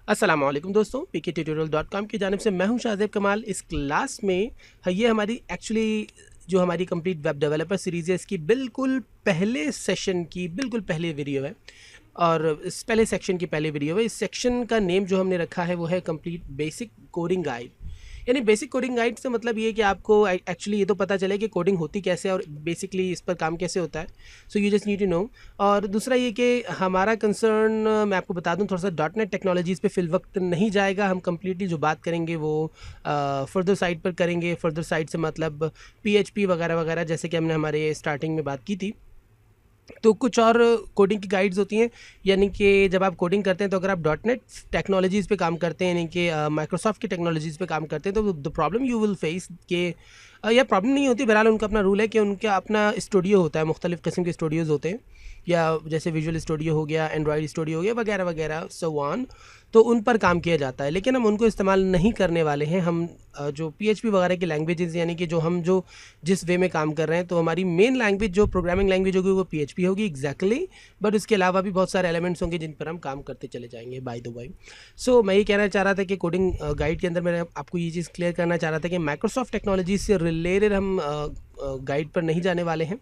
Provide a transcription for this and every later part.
अस्सलाम वालेकुम दोस्तों, pktutorial.com की जानिब से मैं हूं शाहज़ेब कमाल। इस क्लास में ये हमारी एक्चुअली जो हमारी कंप्लीट वेब डेवलपर सीरीज़ है, इसकी बिल्कुल पहले सेशन की बिल्कुल पहले वीडियो है और इस पहले सेक्शन की पहली वीडियो है। इस सेक्शन का नेम जो हमने रखा है वो है कंप्लीट बेसिक कोडिंग गाइड। यानी बेसिक कोडिंग गाइड से मतलब ये है कि आपको एक्चुअली ये तो पता चले कि कोडिंग होती कैसे है और बेसिकली इस पर काम कैसे होता है। So you just need to know. और दूसरा ये कि हमारा कंसर्न मैं आपको बता दूं, थोड़ा सा डॉट नेट टेक्नोलॉजीज़ पे फिल वक्त नहीं जाएगा। हम कम्प्लीटली जो बात करेंगे वो फर्दर साइड पर करेंगे। फर्दर साइड से मतलब PHP वगैरह वगैरह, जैसे कि हमने हमारे स्टार्टिंग में बात की थी। तो कुछ और कोडिंग की गाइड्स होती हैं, यानी कि जब आप कोडिंग करते हैं तो अगर आप डॉट नेट टेक्नोलॉजीज़ पे काम करते हैं, यानी कि माइक्रोसॉफ्ट की टेक्नोलॉजीज़ पे काम करते हैं, तो the problem you will face के यह प्रॉब्लम नहीं होती। बहरहाल उनका अपना रूल है कि उनका अपना स्टूडियो होता है, मुख्तलिफ़ किस्म के स्टूडियोज़ होते हैं, या जैसे विजुअल स्टूडियो हो गया, एंड्रॉयड स्टूडियो हो गया, वगैरह वगैरह सो ऑन। तो उन पर काम किया जाता है, लेकिन हम उनको इस्तेमाल नहीं करने वाले हैं। हम जो PHP वगैरह की लैंग्वेजेस, यानी कि जो जिस वे में काम कर रहे हैं, तो हमारी मेन लैंग्वेज जो प्रोग्रामिंग लैंग्वेज होगी वो PHP होगी एग्जैक्टली। बट उसके अलावा भी बहुत सारे एलिमेंट्स होंगे जिन पर हम काम करते चले जाएंगे बाय द वे। सो मैं ये कहना चाह रहा था कि कोडिंग गाइड के अंदर मैं आपको ये चीज़ क्लियर करना चाह रहा था कि माइक्रोसॉफ्ट टेक्नोलॉजी से रिलेटेड हम गाइड पर नहीं जाने वाले हैं,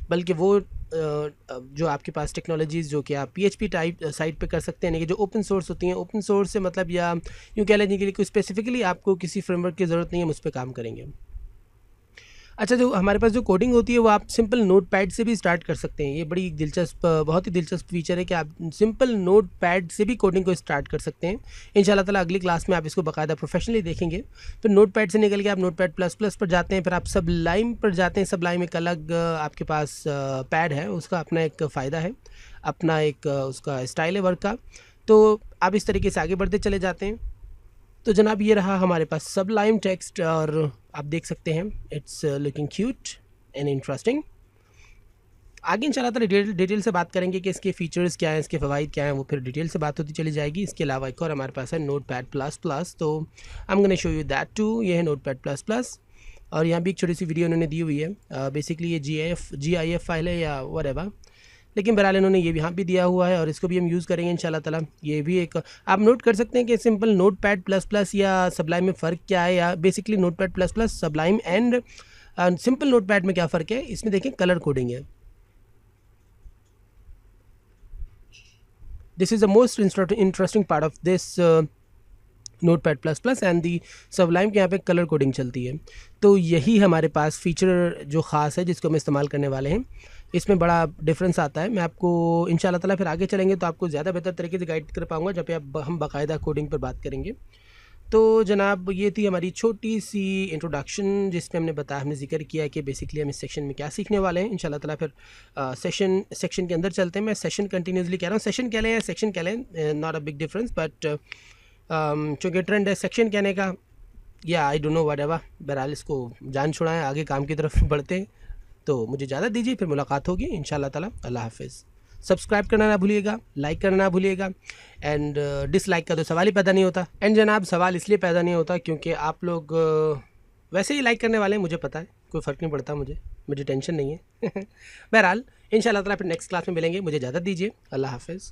बल्कि वो जो आपके पास टेक्नोलॉजीज़ जो कि आप PHP टाइप साइट पे कर सकते हैं, यानी कि जो ओपन सोर्स होती हैं। ओपन सोर्स से मतलब, या यूँ कह लीजिए कि कोई स्पेसिफिकली आपको किसी फ्रेमवर्क की ज़रूरत नहीं है, हम उस पर काम करेंगे। अच्छा, जो हमारे पास जो कोडिंग होती है वो आप सिंपल नोटपैड से भी स्टार्ट कर सकते हैं। ये बड़ी दिलचस्प, बहुत ही दिलचस्प फीचर है कि आप सिंपल नोटपैड से भी कोडिंग को स्टार्ट कर सकते हैं। इंशाल्लाह ताला अगली क्लास में आप इसको बाकायदा प्रोफेशनली देखेंगे। तो नोटपैड से निकल के आप नोटपैड प्लस प्लस पर जाते हैं, फिर आप सबलाइम पर जाते हैं। सबलाइम एक अलग आपके पास पैड है, उसका अपना एक फ़ायदा है, अपना एक उसका स्टाइल है वर्क का। तो आप इस तरीके से आगे बढ़ते चले जाते हैं। तो जनाब ये रहा हमारे पास सबलाइम टेक्स्ट, और आप देख सकते हैं it's looking cute and interesting. आगे इंशाल्लाह ताला डिटेल से बात करेंगे कि इसके फीचर्स क्या हैं, इसके फ़वाइद क्या हैं, वो फिर डिटेल से बात होती चली जाएगी। इसके अलावा एक और हमारे पास है नोटपैड प्लस प्लस, तो I am gonna show you that too. ये है नोटपैड प्लस प्लस, और यहाँ भी एक छोटी सी वीडियो उन्होंने दी हुई है। बेसिकली ये GIF फाइल है या व्हाटएवर, लेकिन बहरहाल इन्होंने ये भी यहाँ भी दिया हुआ है और इसको भी हम यूज़ करेंगे इंशाल्लाह ताला। ये भी एक आप नोट कर सकते हैं कि सिंपल नोटपैड प्लस प्लस या सबलाइम में फ़र्क क्या है, या basically notepad plus plus Sublime and simple notepad में क्या फ़र्क है। इसमें देखें कलर कोडिंग है। This is the most interesting part of this notepad plus plus and the Sublime के यहाँ पे कलर कोडिंग चलती है। तो यही हमारे पास फीचर जो ख़ास है जिसको हम इस्तेमाल करने वाले हैं। इसमें बड़ा डिफरेंस आता है। मैं आपको इंशाल्लाह ताला फिर आगे चलेंगे तो आपको ज़्यादा बेहतर तरीके से गाइड कर पाऊँगा, जब पे हम बाकायदा कोडिंग पर बात करेंगे। तो जनाब ये थी हमारी छोटी सी इंट्रोडक्शन, जिसमें हमने बताया, हमने जिक्र किया कि बेसिकली हम इस सेक्शन में क्या सीखने वाले हैं। इंशाल्लाह ताला फिर सेक्शन के अंदर चलते हैं। मैं सेशन कंटिन्यूसली कह रहा हूँ, सेशन कह लें या सेक्शन कह लें, not a big difference, but चूँकि ट्रेंड है सेक्शन कहने का, या आई डोंट नो व्हाटएवर। बहरहाल इसको जान छुड़ाएं, आगे काम की तरफ बढ़ते हैं। तो मुझे इजाज़त दीजिए, फिर मुलाकात होगी इंशाल्लाह ताला। अल्लाह हाफिज़। सब्सक्राइब करना ना भूलिएगा, लाइक करना ना भूलिएगा, एंड डिसलाइक का तो सवाल ही पैदा नहीं होता। एंड जनाब सवाल इसलिए पैदा नहीं होता क्योंकि आप लोग वैसे ही लाइक करने वाले हैं, मुझे पता है, कोई फ़र्क नहीं पड़ता मुझे टेंशन नहीं है। बहरहाल इंशाल्लाह ताला फिर नेक्स्ट क्लास में मिलेंगे। मुझे इजाज़त दीजिए, अल्लाह हाफिज़।